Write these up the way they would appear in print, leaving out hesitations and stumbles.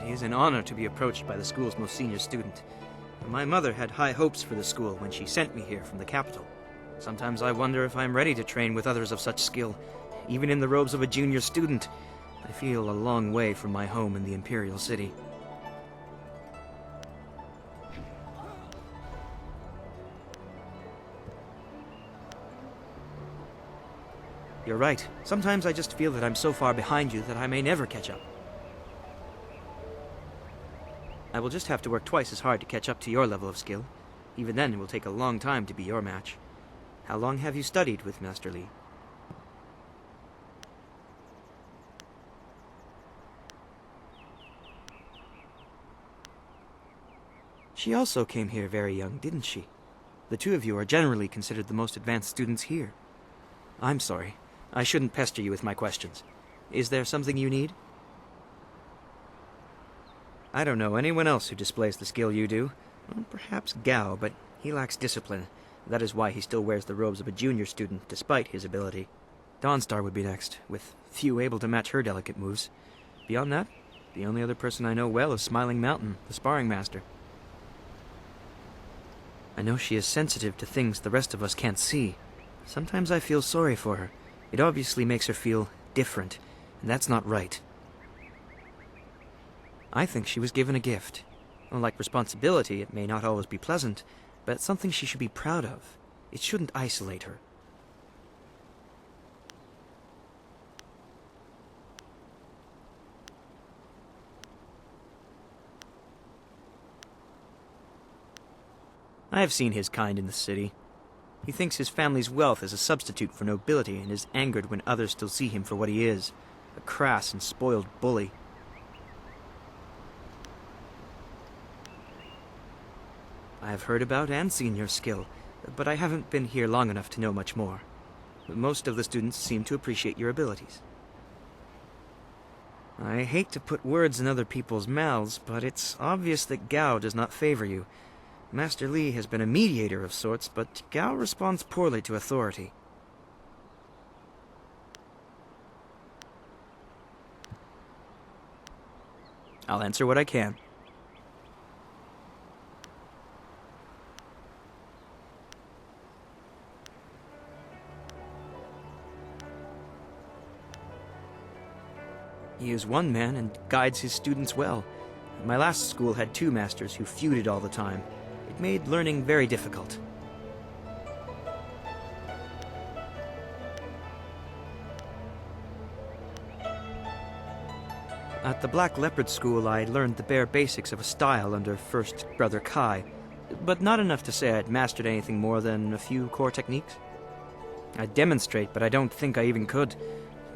It is an honor to be approached by the school's most senior student. My mother had high hopes for the school when she sent me here from the capital. Sometimes I wonder if I am ready to train with others of such skill. Even in the robes of a junior student, I feel a long way from my home in the Imperial City. You're right. Sometimes I just feel that I'm so far behind you that I may never catch up. I will just have to work twice as hard to catch up to your level of skill. Even then, it will take a long time to be your match. How long have you studied with Master Li? She also came here very young, didn't she? The two of you are generally considered the most advanced students here. I'm sorry. I shouldn't pester you with my questions. Is there something you need? I don't know anyone else who displays the skill you do. Well, perhaps Gao, but he lacks discipline. That is why he still wears the robes of a junior student, despite his ability. Dawnstar would be next, with few able to match her delicate moves. Beyond that, the only other person I know well is Smiling Mountain, the sparring master. I know she is sensitive to things the rest of us can't see. Sometimes I feel sorry for her. It obviously makes her feel different, and that's not right. I think she was given a gift. Unlike responsibility, it may not always be pleasant, but it's something she should be proud of. It shouldn't isolate her. I have seen his kind in the city. He thinks his family's wealth is a substitute for nobility and is angered when others still see him for what he is, a crass and spoiled bully. I have heard about and seen your skill, but I haven't been here long enough to know much more. Most of the students seem to appreciate your abilities. I hate to put words in other people's mouths, but it's obvious that Gao does not favor you. Master Li has been a mediator of sorts, but Gao responds poorly to authority. I'll answer what I can. He is one man and guides his students well. My last school had two masters who feuded all the time. It made learning very difficult. At the Black Leopard School, I learned the bare basics of a style under First Brother Kai, but not enough to say I'd mastered anything more than a few core techniques. I'd demonstrate, but I don't think I even could.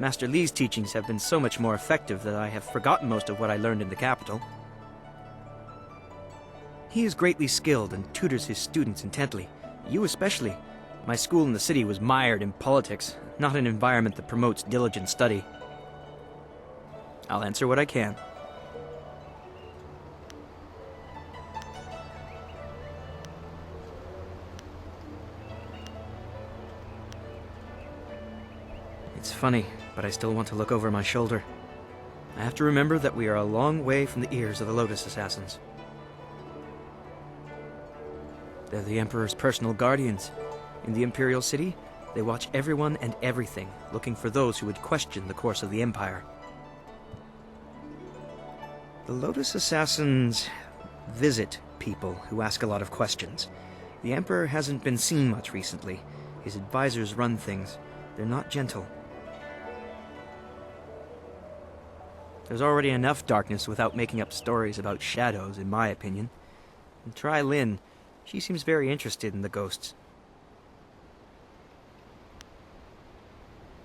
Master Li's teachings have been so much more effective that I have forgotten most of what I learned in the capital. He is greatly skilled and tutors his students intently. You especially. My school in the city was mired in politics, not an environment that promotes diligent study. I'll answer what I can. It's funny, but I still want to look over my shoulder. I have to remember that we are a long way from the ears of the Lotus Assassins. They're the Emperor's personal guardians. In the Imperial City, they watch everyone and everything, looking for those who would question the course of the Empire. The Lotus Assassins visit people who ask a lot of questions. The Emperor hasn't been seen much recently. His advisors run things. They're not gentle. There's already enough darkness without making up stories about shadows, in my opinion. And try Lin. She seems very interested in the ghosts.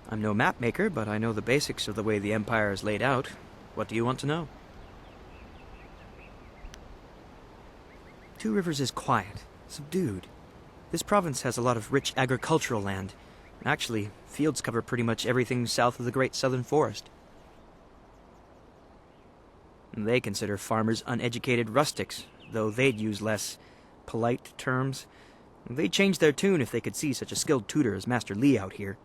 I'm no map maker, but I know the basics of the way the Empire is laid out. What do you want to know? Two Rivers is quiet, subdued. This province has a lot of rich agricultural land. Actually, fields cover pretty much everything south of the Great Southern Forest. They consider farmers uneducated rustics, though they'd use less polite terms. They'd change their tune if they could see such a skilled tutor as Master Li out here.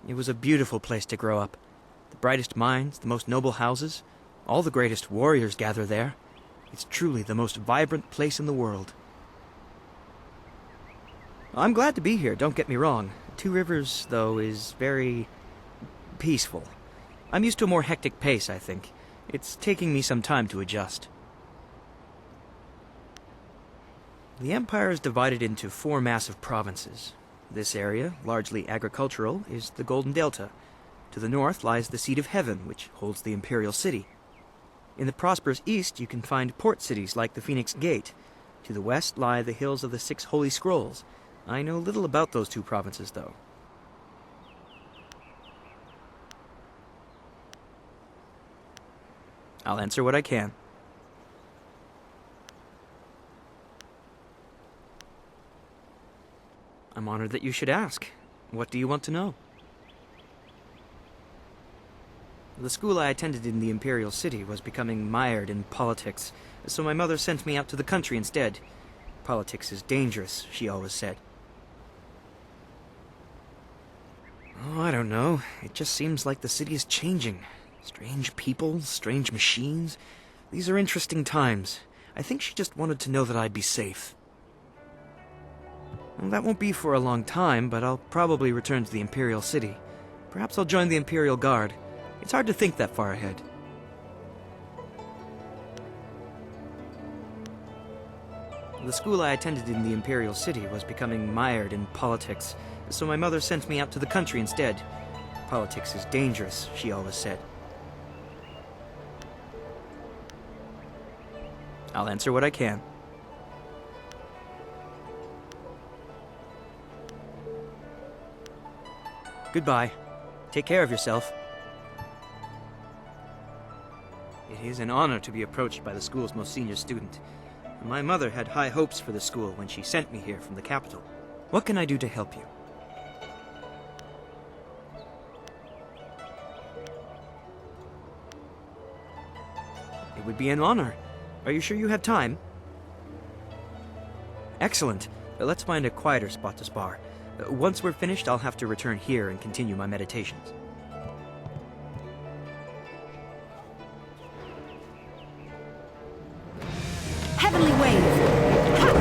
It was a beautiful place to grow up. The brightest minds, the most noble houses, all the greatest warriors gather there. It's truly the most vibrant place in the world. I'm glad to be here, don't get me wrong. Two Rivers, though, is very peaceful. I'm used to a more hectic pace, I think. It's taking me some time to adjust. The Empire is divided into 4 massive provinces. This area, largely agricultural, is the Golden Delta. To the north lies the Seat of Heaven, which holds the Imperial City. In the prosperous east, you can find port cities like the Phoenix Gate. To the west lie the hills of the 6 Holy Scrolls. I know little about those 2 provinces, though. I'll answer what I can. I'm honored that you should ask. What do you want to know? The school I attended in the Imperial City was becoming mired in politics, so my mother sent me out to the country instead. Politics is dangerous, she always said. Oh, I don't know. It just seems like the city is changing. Strange people, strange machines. These are interesting times. I think she just wanted to know that I'd be safe. Well, that won't be for a long time, but I'll probably return to the Imperial City. Perhaps I'll join the Imperial Guard. It's hard to think that far ahead. The school I attended in the Imperial City was becoming mired in politics, so my mother sent me out to the country instead. Politics is dangerous, she always said. I'll answer what I can. Goodbye. Take care of yourself. It is an honor to be approached by the school's most senior student. My mother had high hopes for the school when she sent me here from the capital. What can I do to help you? It would be an honor. Are you sure you have time? Excellent. Let's find a quieter spot to spar. Once we're finished, I'll have to return here and continue my meditations. Heavenly Wave! Ha!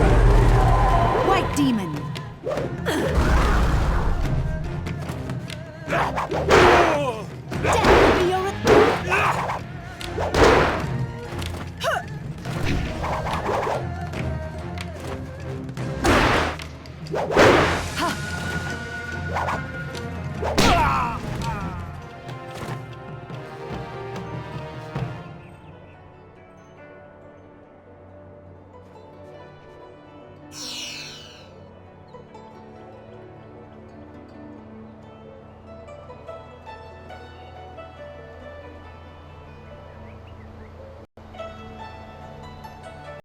White Demon!